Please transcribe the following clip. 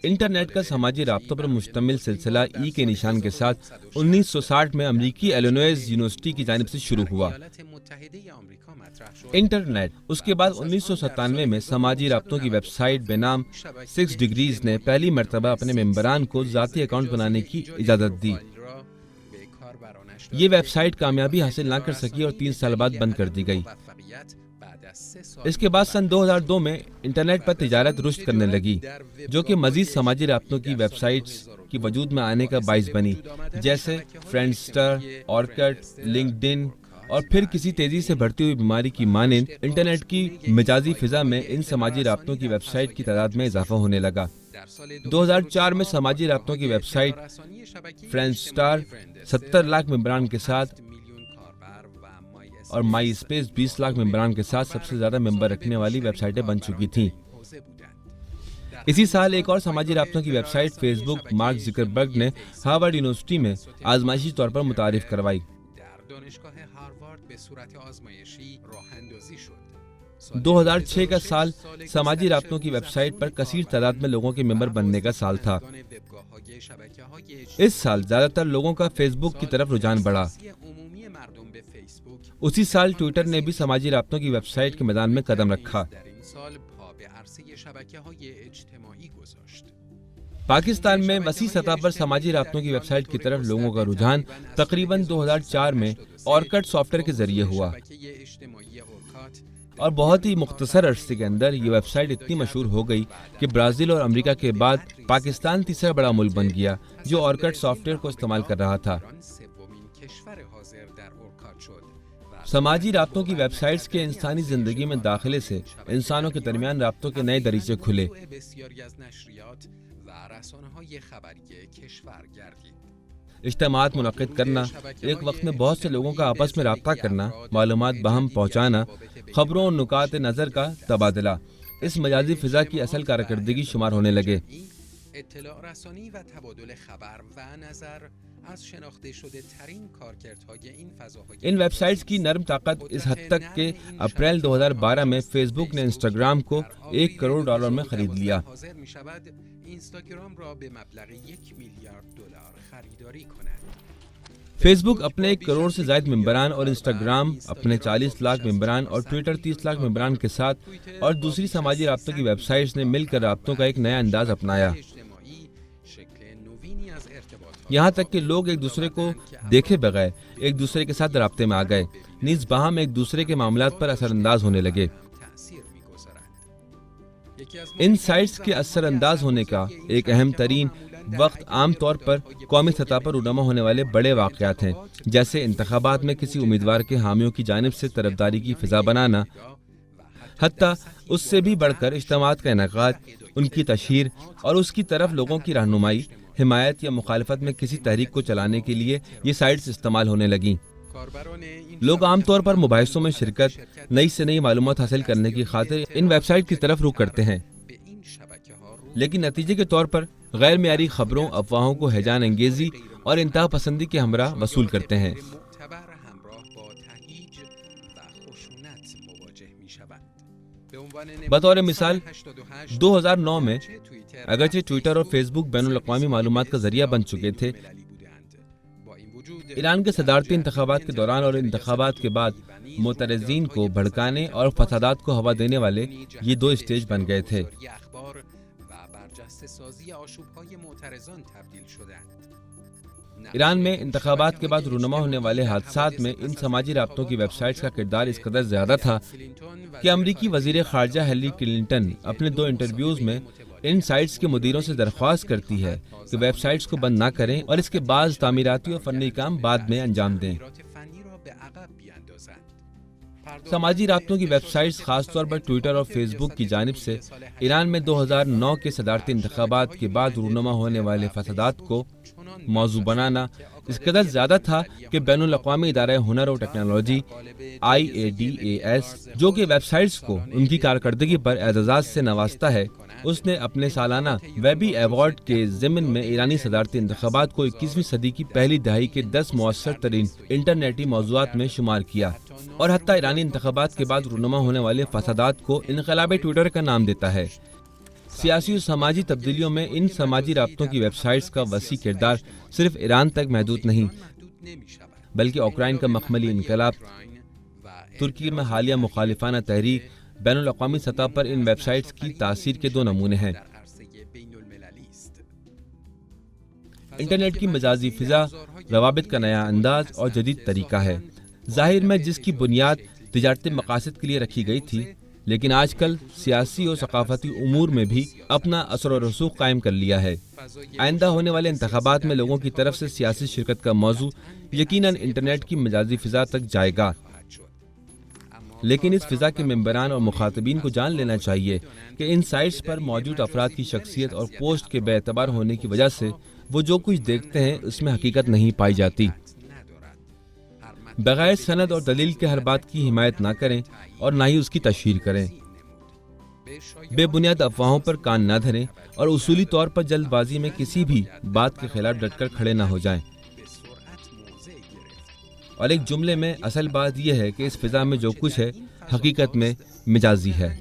Internet کا سماجی رابطوں پر مشتمل سلسلہ ای کے نشان کے ساتھ 1960 میں امریکی ایلینوائز یونیورسٹی کی جانب سے شروع ہوا۔ انٹرنیٹ اس کے بعد 1997 میں سماجی رابطوں کی ویب سائٹ بے نام 6 ڈگریز نے پہلی مرتبہ اپنے ممبران کو ذاتی اکاؤنٹ بنانے کی اجازت دی۔ یہ ویب سائٹ کامیابی حاصل نہ کر سکی اور 3 سال بعد بند کر دی گئی۔ اس کے بعد سن 2002 میں انٹرنیٹ پر تجارت رشد کرنے لگی، جو کہ مزید سماجی رابطوں کی ویب سائٹس کی وجود میں آنے کا باعث بنی، جیسے فرینڈسٹر، اورکٹ، لنکڈ ان، اور پھر کسی تیزی سے بڑھتی ہوئی بیماری کی مانند انٹرنیٹ کی مجازی فضا میں ان سماجی رابطوں کی ویب سائٹ کی تعداد میں اضافہ ہونے لگا۔ 2004 میں سماجی رابطوں کی ویب سائٹ فرینڈسٹر 70 لاکھ ممبران کے ساتھ اور مائی اسپیس 20 لاکھ ممبران کے ساتھ سب سے زیادہ ممبر رکھنے والی ویب سائٹیں بن چکی تھیں۔ اسی سال ایک اور سماجی رابطوں کی ویب سائٹ فیس بک مارک زکربرگ نے ہارورڈ یونیورسٹی میں آزمائشی طور پر متعارف کروائی۔ 2006 کا سال سماجی رابطوں کی ویب سائٹ پر کثیر تعداد میں لوگوں کے ممبر بننے کا سال تھا۔ اس سال زیادہ تر لوگوں کا فیس بک کی طرف رجحان بڑھا۔ اسی سال ٹویٹر نے بھی سماجی رابطوں کی ویب سائٹ کے میدان میں قدم رکھا۔ پاکستان میں وسیع سطح پر سماجی رابطوں کی ویب سائٹ کی طرف لوگوں کا رجحان تقریباً 2004 میں اورکٹ سافٹ ویئر کے ذریعے ہوا، اور بہت ہی مختصر عرصے کے اندر یہ ویب سائٹ اتنی مشہور ہو گئی کہ برازیل اور امریکہ کے بعد پاکستان تیسرا بڑا ملک بن گیا جو اورکٹ سافٹ ویئر کو استعمال کر رہا تھا۔ سماجی رابطوں کی ویب سائٹس کے انسانی زندگی میں داخلے سے انسانوں کے درمیان رابطوں کے نئے دریچے کھلے۔ اجتماعات منعقد کرنا، ایک وقت میں بہت سے لوگوں کا آپس میں رابطہ کرنا، معلومات باہم پہنچانا، خبروں اور نکات نظر کا تبادلہ اس مجازی فضا کی اصل کارکردگی شمار ہونے لگے۔ اطلاع رسانی و تبادل خبر و نظر از شناخته شده ترین کارکردهای این فضاهای ان ویب سائٹس کی نرم طاقت اس حد تک کہ اپریل 2012 میں فیس بک نے انسٹاگرام کو $1 کروڑ میں خرید لیا۔ فیس بک اپنے 1 کروڑ سے زائد ممبران اور انسٹاگرام اپنے 40 لاکھ ممبران اور ٹویٹر 30 لاکھ ممبران کے ساتھ اور دوسری سماجی رابطوں کی ویب سائٹس نے مل کر رابطوں کا ایک نیا انداز اپنایا، یہاں تک کہ لوگ ایک دوسرے کو دیکھے بغیر ایک دوسرے کے ساتھ رابطے میں آ گئے، نیز باہم ایک دوسرے کے معاملات پر اثر انداز ہونے لگے۔ ان سائٹس کے اثر انداز ہونے کا ایک اہم ترین وقت عام طور پر قومی سطح پر رونما ہونے والے بڑے واقعات ہیں، جیسے انتخابات میں کسی امیدوار کے حامیوں کی جانب سے طرفداری کی فضا بنانا، حتیٰ اس سے بھی بڑھ کر اجتماعات کا انعقاد، ان کی تشہیر اور اس کی طرف لوگوں کی رہنمائی، حمایت یا مخالفت میں کسی تحریک کو چلانے کے لیے یہ سائٹس استعمال ہونے لگیں۔ لوگ عام طور پر مباحثوں میں شرکت، نئی سے نئی معلومات حاصل کرنے کی خاطر ان ویب سائٹ کی طرف رخ کرتے ہیں، لیکن نتیجے کے طور پر غیر معیاری خبروں، افواہوں کو ہیجان انگیزی اور انتہا پسندی کے ہمراہ وصول کرتے ہیں۔ بطور مثال 2009 میں اگرچہ ٹویٹر اور فیس بک بین الاقوامی معلومات کا ذریعہ بن چکے تھے، ایران کے صدارتی انتخابات کے دوران اور انتخابات کے بعد معترضین کو بھڑکانے اور فسادات کو ہوا دینے والے یہ 2 اسٹیج بن گئے تھے۔ ایران میں انتخابات کے بعد رونما ہونے والے حادثات میں ان سماجی رابطوں کی ویب سائٹس کا کردار اس قدر زیادہ تھا کہ امریکی وزیر خارجہ ہیلری کلنٹن اپنے 2 انٹرویوز میں ان سائٹس کے مدیروں سے درخواست کرتی ہے کہ ویب سائٹس کو بند نہ کریں اور اس کے بعض تعمیراتی اور فنی کام بعد میں انجام دیں۔ سماجی رابطوں کی ویب سائٹس خاص طور پر ٹویٹر اور فیس بک کی جانب سے ایران میں 2009 کے صدارتی انتخابات کے بعد رونما ہونے والے فسادات کو موضوع بنانا اس قدر زیادہ تھا کہ بین الاقوامی ادارہ ہنر و ٹیکنالوجی IADAS، جو کہ ویب سائٹس کو ان کی کارکردگی پر اعزازات سے نوازتا ہے، اس نے اپنے سالانہ ویبی ایوارڈ کے ضمن میں ایرانی صدارتی انتخابات کو 21ویں صدی کی پہلی دہائی کے 10 مؤثر ترین انٹرنیٹی موضوعات میں شمار کیا، اور حتیٰ ایرانی انتخابات کے بعد رونما ہونے والے فسادات کو انقلاب ٹویٹر کا نام دیتا ہے۔ سیاسی و سماجی تبدیلیوں میں ان سماجی رابطوں کی ویب سائٹس کا وسیع کردار صرف ایران تک محدود نہیں، بلکہ اوکرائن کا مخملی انقلاب، ترکی میں حالیہ مخالفانہ تحریک، بین الاقوامی سطح پر ان ویب سائٹس کی تاثیر کے دو نمونے ہیں۔ انٹرنیٹ کی مجازی فضا روابط کا نیا انداز اور جدید طریقہ ہے، ظاہر میں جس کی بنیاد تجارتی مقاصد کے لیے رکھی گئی تھی، لیکن آج کل سیاسی اور ثقافتی امور میں بھی اپنا اثر و رسوخ قائم کر لیا ہے۔ آئندہ ہونے والے انتخابات میں لوگوں کی طرف سے سیاسی شرکت کا موضوع یقیناً انٹرنیٹ کی مجازی فضا تک جائے گا، لیکن اس فضا کے ممبران اور مخاطبین کو جان لینا چاہیے کہ ان سائٹس پر موجود افراد کی شخصیت اور پوسٹ کے بے اعتبار ہونے کی وجہ سے وہ جو کچھ دیکھتے ہیں اس میں حقیقت نہیں پائی جاتی۔ بغیر سند اور دلیل کے ہر بات کی حمایت نہ کریں اور نہ ہی اس کی تشہیر کریں۔ بے بنیاد افواہوں پر کان نہ دھریں اور اصولی طور پر جلد بازی میں کسی بھی بات کے خلاف ڈٹ کر کھڑے نہ ہو جائیں۔ اور ایک جملے میں اصل بات یہ ہے کہ اس فضا میں جو کچھ ہے حقیقت میں مجازی ہے۔